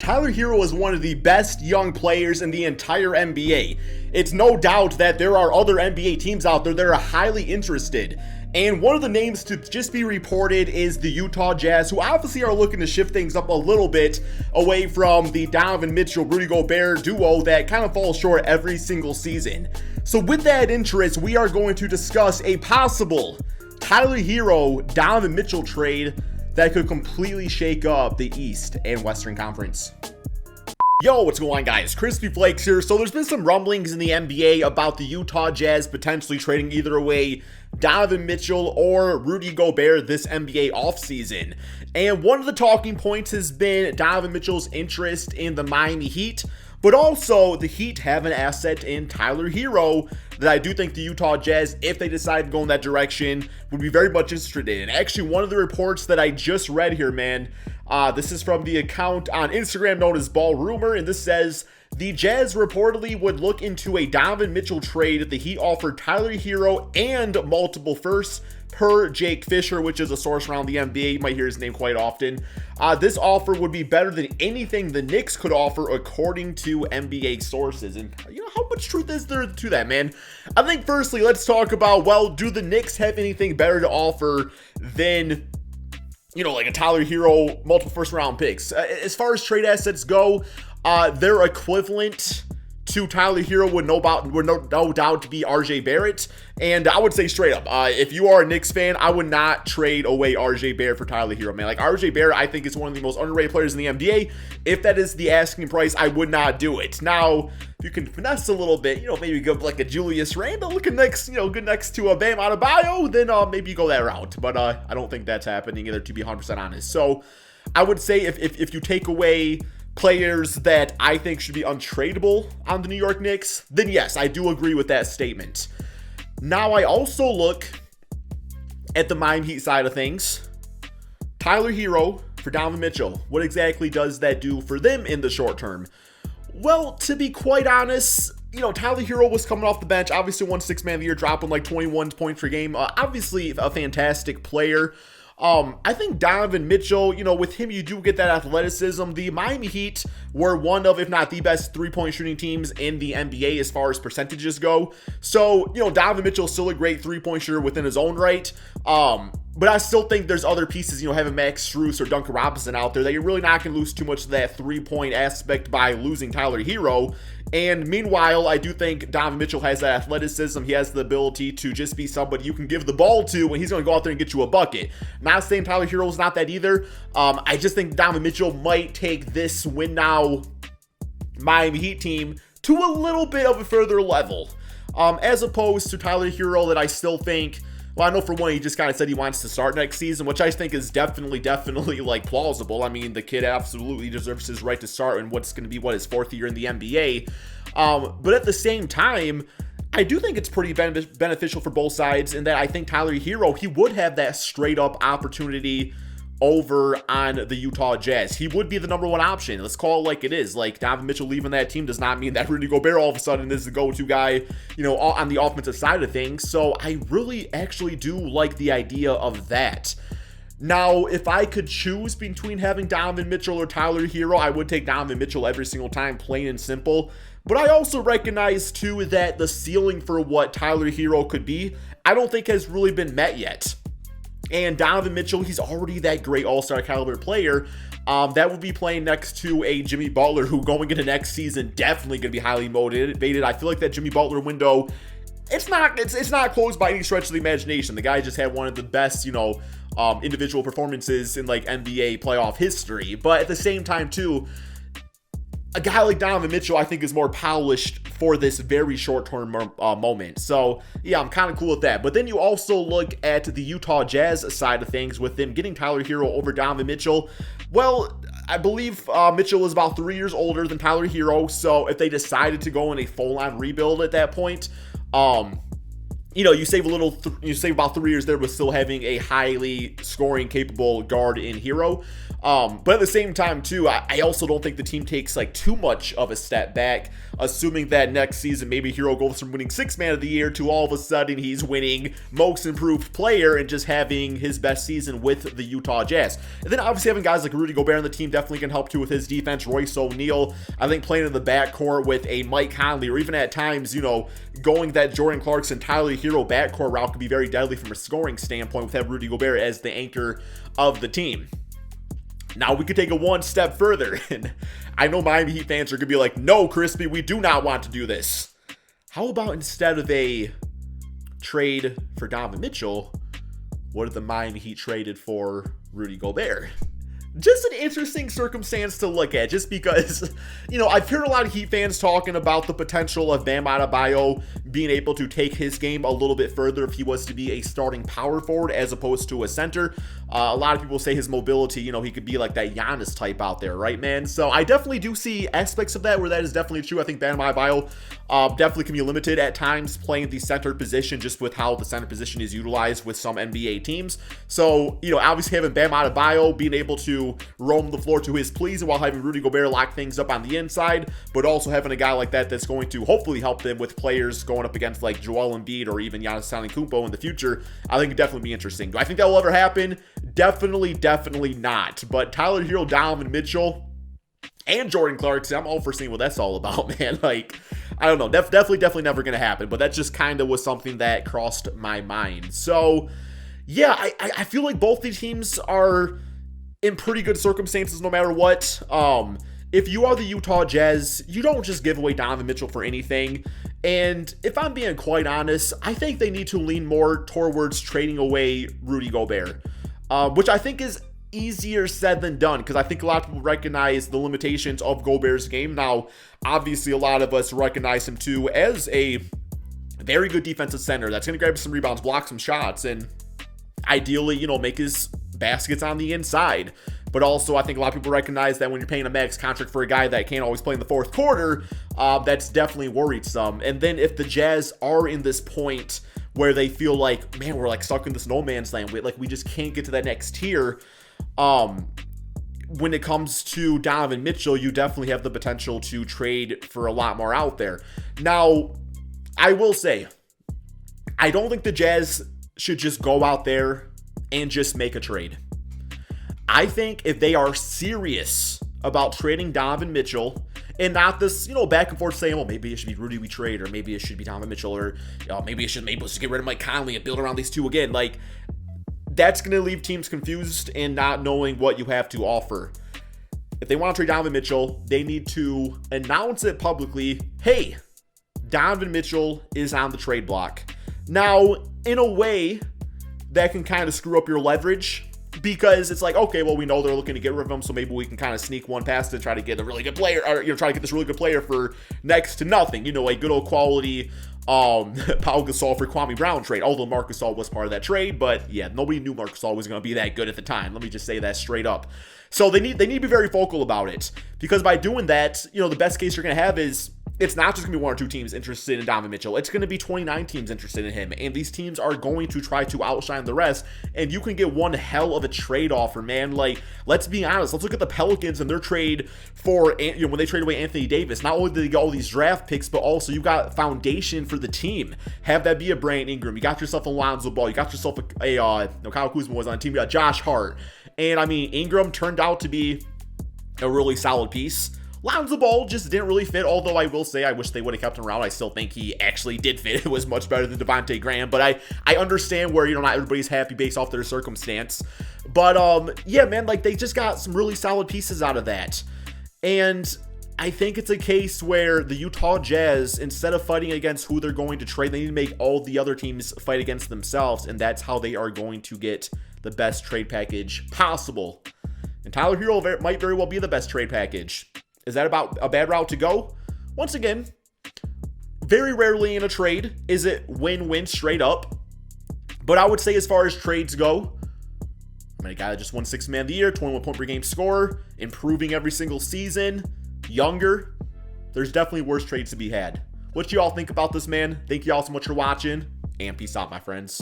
Tyler Herro is one of the best young players in the entire NBA. It's no doubt that there are other NBA teams out there that are highly interested. And one of the names to just be reported is the Utah Jazz, who obviously are looking to shift things up a little bit away from the Donovan Mitchell, Rudy Gobert duo that kind of falls short every single season. So with that interest, we are going to discuss a possible Tyler Herro, Donovan Mitchell trade that could completely shake up the East and Western Conference. Yo, what's going on, guys? Crispy Flakes here. So there's been some rumblings in the NBA about the Utah Jazz potentially trading either away Donovan Mitchell or Rudy Gobert this NBA offseason. And one of the talking points has been Donovan Mitchell's interest in the Miami Heat, but also the Heat have an asset in Tyler Herro that I do think the Utah Jazz, if they decide to go in that direction, would be very much interested in. Actually, one of the reports that I just read here, man, this is from the account on Instagram known as Ball Rumor, and this says, the Jazz reportedly would look into a Donovan Mitchell trade if the Heat offered Tyler Herro and multiple firsts, per Jake Fischer, which is a source around the NBA. You might hear his name quite often. This offer would be better than anything the Knicks could offer, according to NBA sources. And you know, how much truth is there to that, man? I think firstly, let's talk about, well, do the Knicks have anything better to offer than, you know, like a Tyler Herro, multiple first round picks? As far as trade assets go, their equivalent to Tyler Herro would no doubt be RJ Barrett. And I would say straight up, if you are a Knicks fan, I would not trade away RJ Barrett for Tyler Herro, man. Like, RJ Barrett, I think, is one of the most underrated players in the NBA. If that is the asking price, I would not do it. Now, if you can finesse a little bit, you know, maybe go like a Julius Randle looking next, you know, good next to a Bam Adebayo, then maybe you go that route. But I don't think that's happening either, to be 100% honest. So I would say if you take away players that I think should be untradeable on the New York Knicks, then yes, I do agree with that statement. Now, I also look at the Miami Heat side of things. Tyler Herro for Donovan Mitchell. What exactly does that do for them in the short term? Well, to be quite honest, you know, Tyler Herro was coming off the bench, obviously won Sixth Man of the Year, dropping like 21 points per game. Obviously a fantastic player. I think Donovan Mitchell, you know, with him, you do get that athleticism. The Miami Heat were one of, if not the best three-point shooting teams in the NBA as far as percentages go. So, you know, Donovan Mitchell's still a great three-point shooter within his own right. But I still think there's other pieces, you know, having Max Strus or Duncan Robinson out there that you're really not going to lose too much of that three-point aspect by losing Tyler Herro. And meanwhile, I do think Donovan Mitchell has that athleticism. He has the ability to just be somebody you can give the ball to, and he's going to go out there and get you a bucket. Not saying Tyler Herro is not that either. I just think Donovan Mitchell might take this win now Miami Heat team to a little bit of a further level, as opposed to Tyler Herro that I still think, well, I know for one, he just kind of said he wants to start next season, which I think is definitely like plausible. I mean, the kid absolutely deserves his right to start in what's going to be, his fourth year in the NBA. But at the same time, I do think it's pretty beneficial for both sides in that I think Tyler Herro, he would have that straight up opportunity over on the Utah Jazz. He would be the number one option. Let's call it like it is. Like, Donovan Mitchell leaving that team does not mean that Rudy Gobert all of a sudden is the go-to guy, you know, on the offensive side of things. So I really actually do like the idea of that. Now, if I could choose between having Donovan Mitchell or Tyler Herro, I would take Donovan Mitchell every single time, plain and simple. But I also recognize, too, that the ceiling for what Tyler Herro could be, I don't think has really been met yet. And Donovan Mitchell, he's already that great all-star caliber player. That would be playing next to a Jimmy Butler, who going into next season definitely going to be highly motivated. I feel like that Jimmy Butler window, it's not closed by any stretch of the imagination. The guy just had one of the best, you know, individual performances in like NBA playoff history. But at the same time, too, a guy like Donovan Mitchell, I think, is more polished for this very short-term moment. So, yeah, I'm kind of cool with that. But then you also look at the Utah Jazz side of things with them getting Tyler Herro over Donovan Mitchell. Well, I believe Mitchell is about 3 years older than Tyler Herro. So if they decided to go in a full-on rebuild at that point, you you save you save about 3 years there with still having a highly scoring capable guard in Herro. But at the same time too, I also don't think the team takes like too much of a step back, assuming that next season maybe Herro goes from winning 6th man of the year to all of a sudden he's winning most improved player and just having his best season with the Utah Jazz. And then obviously having guys like Rudy Gobert on the team definitely can help too with his defense. Royce O'Neal, I think playing in the backcourt with a Mike Conley, or even at times, going that Jordan Clarkson, Tyler Herro backcourt route could be very deadly from a scoring standpoint with having Rudy Gobert as the anchor of the team. Now we could take it one step further, and I know Miami Heat fans are going to be like, no, Crispy, we do not want to do this. How about instead of a trade for Donovan Mitchell, what if the Miami Heat traded for Rudy Gobert? Just an interesting circumstance to look at, just because, I've heard a lot of Heat fans talking about the potential of Bam Adebayo being able to take his game a little bit further if he was to be a starting power forward as opposed to a center. A lot of people say his mobility, he could be like that Giannis type out there, right, man? So I definitely do see aspects of that where that is definitely true. I think Bam Adebayo definitely can be limited at times playing the center position just with how the center position is utilized with some NBA teams. So, obviously having Bam Adebayo being able to roam the floor to his pleasing while having Rudy Gobert lock things up on the inside, but also having a guy like that that's going to hopefully help them with players going up against like Joel Embiid or even Giannis Antetokounmpo in the future, I think it'd definitely be interesting. Do I think that will ever happen? Definitely not. But Tyler Herro, Donovan Mitchell, and Jordan Clarkson, I'm all for seeing what that's all about, man. Like, I don't know. Definitely never going to happen. But that just kind of was something that crossed my mind. So, yeah, I feel like both these teams are in pretty good circumstances no matter what. If you are the Utah Jazz, you don't just give away Donovan Mitchell for anything. And if I'm being quite honest, I think they need to lean more towards trading away Rudy Gobert, which I think is easier said than done, because I think a lot of people recognize the limitations of Gobert's game. Now, obviously, a lot of us recognize him too as a very good defensive center that's going to grab some rebounds, block some shots, and ideally, make his baskets on the inside. But also, I think a lot of people recognize that when you're paying a max contract for a guy that can't always play in the fourth quarter, that's definitely worrisome. And then if the Jazz are in this point where they feel like, man, we're like stuck in this no man's land, we just can't get to that next tier, when it comes to Donovan Mitchell, you definitely have the potential to trade for a lot more out there. Now, I will say, I don't think the Jazz should just go out there and just make a trade. I think if they are serious about trading Donovan Mitchell, and not this, back and forth saying, well, maybe it should be Rudy we trade, or maybe it should be Donovan Mitchell, or maybe let's get rid of Mike Conley and build around these two again. Like, that's going to leave teams confused and not knowing what you have to offer. If they want to trade Donovan Mitchell, they need to announce it publicly. Hey, Donovan Mitchell is on the trade block. Now, in a way, that can kind of screw up your leverage, because it's like, okay, well, we know they're looking to get rid of him, so maybe we can kind of sneak one past and try to get a really good player, or try to get this really good player for next to nothing. A good old quality Pau Gasol for Kwame Brown trade. Although Marc Gasol was part of that trade, but yeah, nobody knew Marc Gasol was going to be that good at the time. Let me just say that straight up. So they need to be very vocal about it, because by doing that, the best case you're going to have is it's not just going to be one or two teams interested in Donovan Mitchell. It's going to be 29 teams interested in him, and these teams are going to try to outshine the rest, and you can get one hell of a trade offer, man. Like, let's be honest. Let's look at the Pelicans and their trade for, when they trade away Anthony Davis. Not only did they get all these draft picks, but also you got foundation for the team. Have that be a Brandon Ingram. You got yourself Alonzo Ball. You got yourself Kyle Kuzma was on the team. You got Josh Hart. And, Ingram turned out to be a really solid piece. Lonzo Ball just didn't really fit, although I will say I wish they would have kept him around. I still think he actually did fit. It was much better than Devontae Graham, but I understand where, not everybody's happy based off their circumstance. But, yeah, man, they just got some really solid pieces out of that. And I think it's a case where the Utah Jazz, instead of fighting against who they're going to trade, they need to make all the other teams fight against themselves, and that's how they are going to get the best trade package possible. And Tyler Herro might very well be the best trade package. Is that about a bad route to go? Once again, very rarely in a trade is it win-win straight up. But I would say as far as trades go, a guy that just won 6th man of the year, 21 point per game scorer, improving every single season, younger, there's definitely worse trades to be had. What do y'all think about this, man? Thank y'all so much for watching. and peace out, my friends.